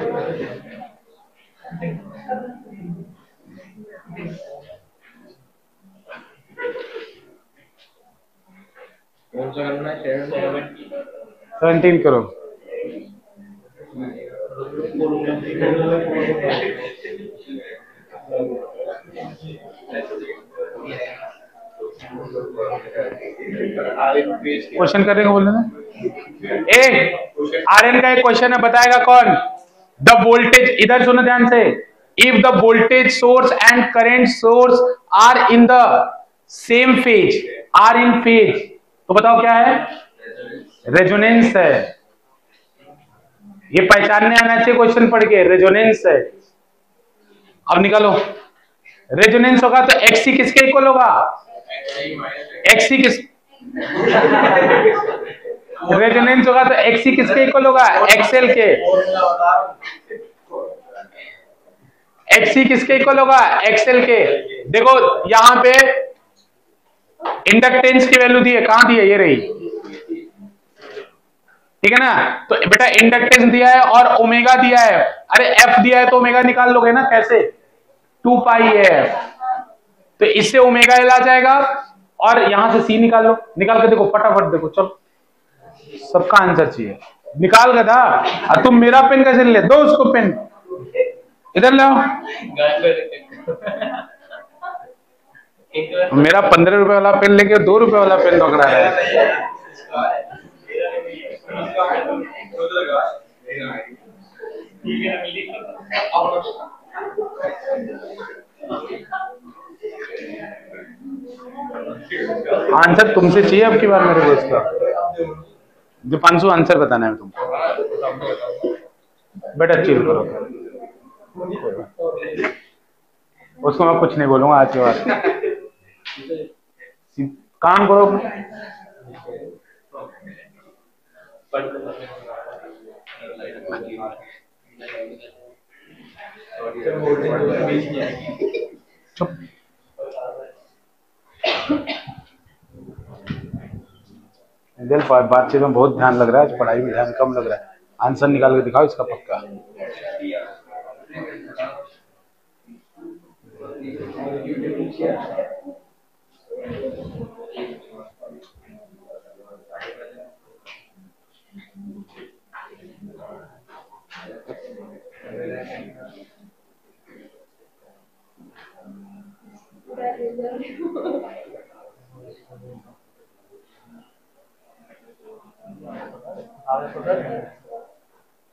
कौन सा करना है? 17 करो। क्वेश्चन करेंगे बोलने ना। आर्यन का एक क्वेश्चन है, बताएगा कौन? द वोल्टेज, इधर सुनो ध्यान से, if the voltage source and current source are in the same phase, are in phase, तो बताओ क्या है? रेजोनेंस है। ये पहचानने आना चाहिए क्वेश्चन पढ़ के, रेजोनेंस है। अब निकालो, रेजोनेंस होगा तो एक्सी किसके इक्वल होगा? एक्सी किस रेजोनेंस होगा तो एक्सी किसके इक्वल होगा? एक्सएल के। एक्सी किसके इक्वल होगा? एक्सएल के। देखो यहां पे इंडक्टेंस की वैल्यू दी है, कहां दी है? ये रही, ठीक है ना। तो बेटा इंडक्टेंस दिया है और ओमेगा दिया है, अरे एफ दिया है तो ओमेगा निकाल लोगे ना, कैसे? 2 पाई है, तो इससे ओमेगा एल आ जाएगा, और यहां से सी निकाल लो, निकाल के देखो फटाफट, देखो चलो, सबका आंसर चाहिए, निकाल के था। और तुम मेरा पेन कैसे ले? दो उसको पेन, इधर लाओ। मेरा 15 रुपए वाला पेन लेके 2 रुपए वाला पेन पकड़ा रहा है। आंसर तुमसे चाहिए अब की बार मेरे को इसका। दीपांशु आंसर बताना है तुमको, बेटा चिल करो, उसको मैं कुछ नहीं बोलूंगा आज के बाद, काम करो। चुप। दिल बातचीत में बहुत ध्यान लग रहा है, पढ़ाई में ध्यान कम लग रहा है। आंसर निकाल के दिखाओ इसका पक्का।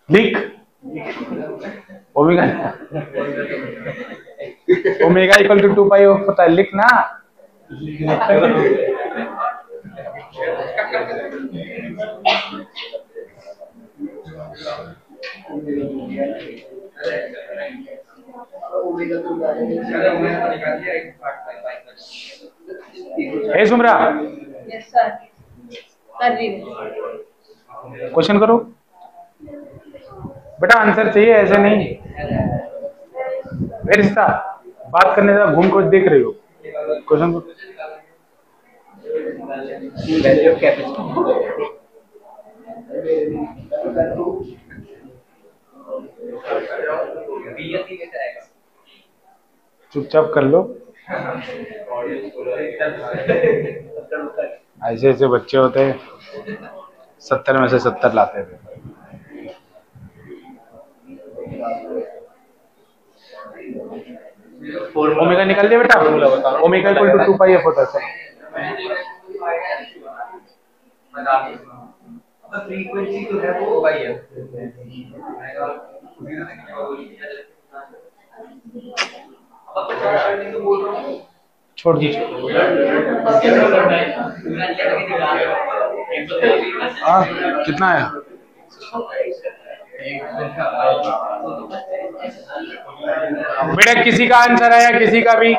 लिख ओमेगा, ओमेगा इक्वल टू 2 पाई होता है, लिख ना। हे सुमरा, यस सर, कर रही हूं। क्वेश्चन करो बेटा, आंसर चाहिए, ऐसे नहीं। रिश्ता बात करने का घूम को देख रही हो, क्वेश्चन को। चुपचाप कर लो, ऐसे ऐसे बच्चे होते हैं 70 में से 70 लाते थे। ओमेगा निकाल दिया बेटा, omega equal to 2 pi F होता है। फ्रीक्वेंसी तो है वो भाई है, छोड़ दीजिए। हाँ कितना आया? बेटा किसी का आंसर आया, किसी का भी?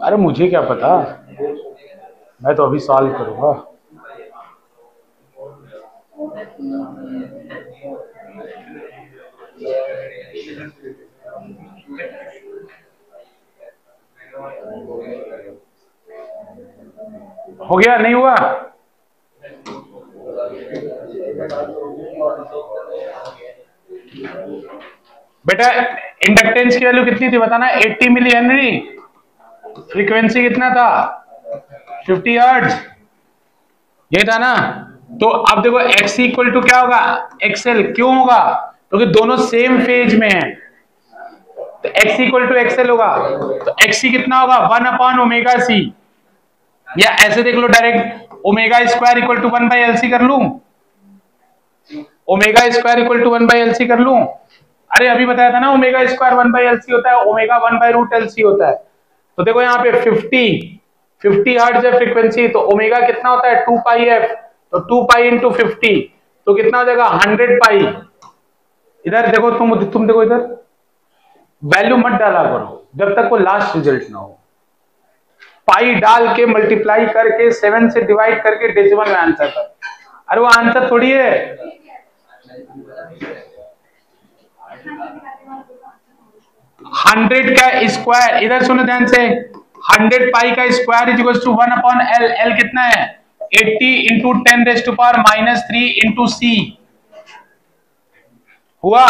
अरे मुझे क्या पता, मैं तो अभी सॉल्व करूंगा। हो गया? नहीं हुआ? बेटा इंडक्टेंस की वैल्यू कितनी थी बताना? 80 मिली हेनरी। फ्रीक्वेंसी कितना था? 50 हर्ट्ज, ये था ना। तो अब देखो x इक्वल टू क्या होगा, XL। क्यों होगा, क्योंकि दोनों सेम फेज में है, तो x इक्वल टू XL होगा। तो xc कितना होगा, 1/ωc, या ऐसे देख लो direct, omega square equal to 1/LC कर लूं, omega square equal to 1/LC कर लूं। अरे अभी बताया था ना, ओमेगा स्क्वायर 1/LC होता है, ओमेगा 1/√LC होता है। तो देखो यहाँ पे 50 हर्ट्ज है फ्रीक्वेंसी, तो ओमेगा कितना होता है 2πf, तो 2π इंटू 50 तो कितना हो जाएगा 100 पाई। इधर देखो तुम देखो इधर, वैल्यू मत डाला करो जब तक वो लास्ट रिजल्ट ना हो। पाई डाल के मल्टीप्लाई करके 7 से डिवाइड करके डेसिमल में आंसर कर, अरे वो आंसर थोड़ी है। 100 का स्क्वायर, इधर सुनो ध्यान से, 100 पाई का square is equal to 1/L। L कितना है 80 इंटू 10⁻³ इंटू C हुआ।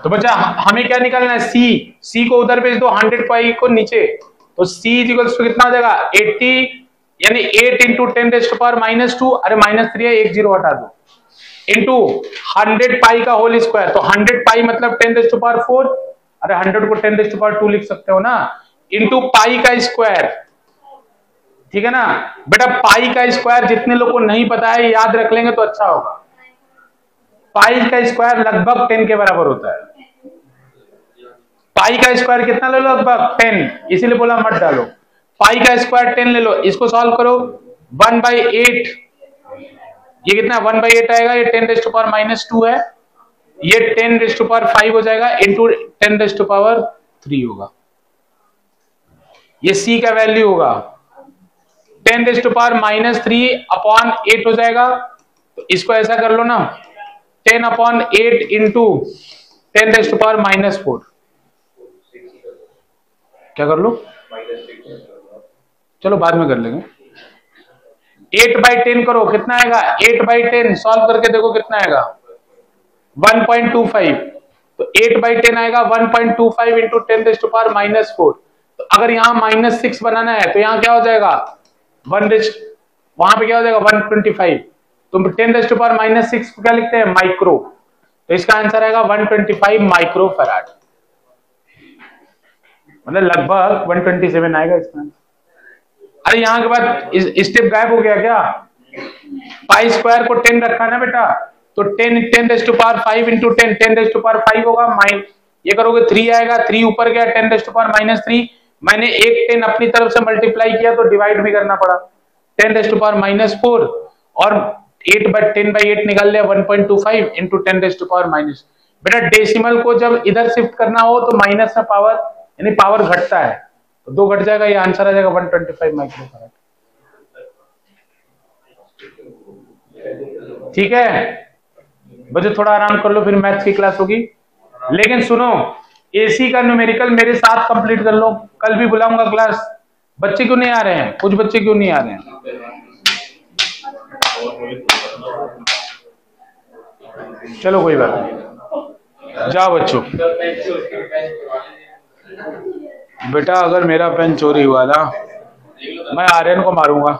तो बच्चा हमें क्या निकालना है, C को उधर भेज दो, 100 पाई को नीचे, तो C इज इक्वल टू कितना हो जाएगा 80, यानी 8 इंटू 10⁻², अरे -3 है, 1 0 हटा दो, इंटू 100 पाई का होल स्क्वायर, तो 100 पाई मतलब 10⁴, अरे 100 को 10⁻² लिख सकते हो ना, इंटू पाई का स्क्वायर, ठीक है ना बेटा। पाई का स्क्वायर जितने लोग को नहीं पता है याद रख लेंगे तो अच्छा होगा। पाई का स्क्वायर लगभग 10 के बराबर होता है। पाई का स्क्वायर कितना ले लो, लगभग 10, इसीलिए बोला मत डालो। पाई का स्क्वायर 10 ले लो, इसको सॉल्व करो, 1/8, ये कितना 1/8 आएगा, ये 10⁻² है, ये 10⁵ हो जाएगा, इंटू 10⁻³ होगा। ये C का वैल्यू होगा 10⁻³ हो जाएगा। तो इसको ऐसा कर लो ना, 10/8 इंटू 10⁻⁻⁴, क्या कर लो, चलो बाद में कर लेंगे। 8/10 करो, कितना आएगा 8/10, सॉल्व करके देखो कितना आएगा 1.25, तो 8/10 आएगा 1.25 इंटू 10⁻⁻⁴। तो अगर यहाँ -6 बनाना है तो यहाँ क्या हो जाएगा वहां पे क्या हो जाएगा 125, तो 10⁻⁻6 क्या लिखते हैं माइक्रो, तो इसका आंसर आएगा 125 माइक्रो फैराड, मतलब लगभग 127 आएगा इसका। अरे यहाँ के बाद स्टेप गायब हो गया क्या, पाई स्क्वायर को 10 रखा ना बेटा, तो 10⁵ इंटू 10⁵ होगा, ये करोगे 3 आएगा, 3 ऊपर गया 10⁻⁻3, मैंने एक 10 अपनी तरफ से मल्टीप्लाई किया तो डिवाइड भी करना पड़ा 10⁻⁴, और 10/8 निकाल लिया 1.25 इंटू 10⁻⁻। बेटा डेसिमल को जब इधर शिफ्ट करना हो तो माइनस में पावर, यानी पावर घटता है, तो 2 घट जाएगा, ये आंसर आ जाएगा 125 माइक्रो फैराड। ठीक है बच्चों, थोड़ा आराम कर लो, फिर मैथ्स की क्लास होगी। लेकिन सुनो, एसी का न्यूमेरिकल मेरे साथ कंप्लीट कर लो, कल भी बुलाऊंगा क्लास। बच्चे क्यों नहीं आ रहे हैं, कुछ बच्चे क्यों नहीं आ रहे हैं, चलो कोई बात नहीं, जाओ बच्चों। बेटा अगर मेरा पेन चोरी हुआ ना, मैं आर्यन को मारूंगा।